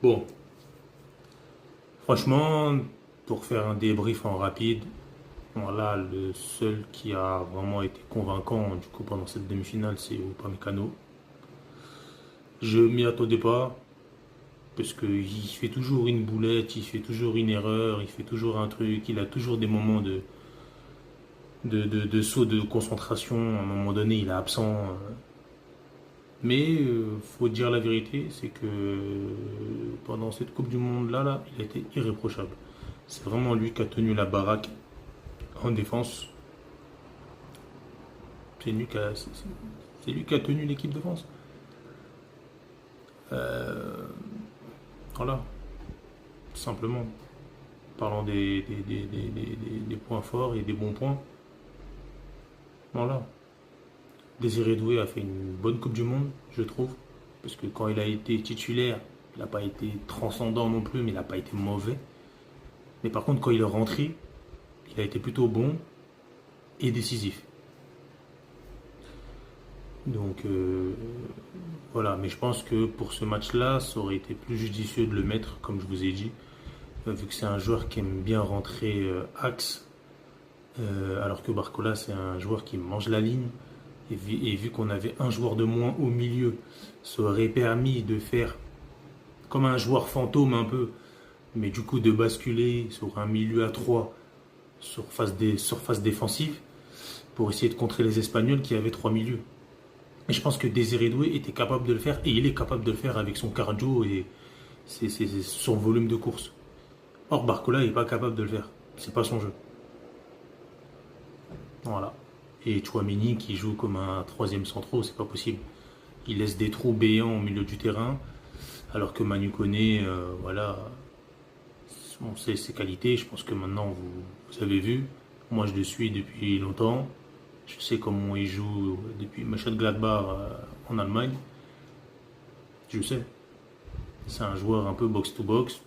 Bon, franchement, pour faire un débrief en rapide, voilà, le seul qui a vraiment été convaincant du coup pendant cette demi-finale, c'est Upamecano. Je m'y attendais pas parce qu'il fait toujours une boulette, il fait toujours une erreur, il fait toujours un truc, il a toujours des moments de saut de concentration. À un moment donné, il est absent. Mais faut dire la vérité, c'est que pendant cette Coupe du Monde là, il a été irréprochable. C'est vraiment lui qui a tenu la baraque en défense. C'est lui qui a tenu l'équipe de France. Euh, voilà, tout simplement. Parlant des points forts et des bons points. Voilà. Désiré Doué a fait une bonne Coupe du Monde, je trouve. Parce que quand il a été titulaire, il n'a pas été transcendant non plus, mais il n'a pas été mauvais. Mais par contre, quand il est rentré, il a été plutôt bon et décisif. Donc voilà, mais je pense que pour ce match-là, ça aurait été plus judicieux de le mettre, comme je vous ai dit, vu que c'est un joueur qui aime bien rentrer axe, alors que Barcola, c'est un joueur qui mange la ligne. Et vu qu'on avait un joueur de moins au milieu, ça aurait permis de faire comme un joueur fantôme un peu, mais du coup de basculer sur un milieu à 3 surface défensive pour essayer de contrer les Espagnols qui avaient trois milieux. Et je pense que Désiré Doué était capable de le faire et il est capable de le faire avec son cardio et son volume de course. Or Barcola n'est pas capable de le faire. C'est pas son jeu. Voilà. Et Chouameni qui joue comme un troisième central, c'est pas possible. Il laisse des trous béants au milieu du terrain, alors que Manu Koné, voilà, on sait ses qualités. Je pense que maintenant vous avez vu. Moi je le suis depuis longtemps. Je sais comment il joue depuis Mönchengladbach en Allemagne. Je sais. C'est un joueur un peu box-to-box.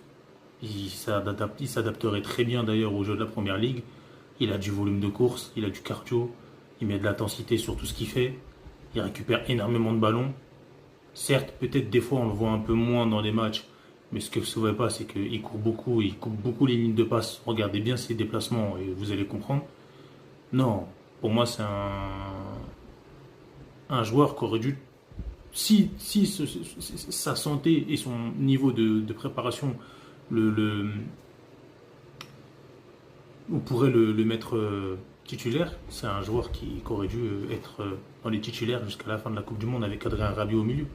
Il s'adapterait très bien d'ailleurs au jeu de la première ligue. Il a du volume de course, il a du cardio, il met de l'intensité sur tout ce qu'il fait. Il récupère énormément de ballons. Certes, peut-être des fois on le voit un peu moins dans les matchs, mais ce que vous ne savez pas, c'est qu'il court beaucoup, il coupe beaucoup les lignes de passe. Regardez bien ses déplacements et vous allez comprendre. Non, pour moi c'est un joueur qui aurait dû, si sa santé et son niveau de préparation le, on pourrait le mettre titulaire. C'est un joueur qui aurait dû être dans les titulaires jusqu'à la fin de la Coupe du Monde avec Adrien Rabiot au milieu.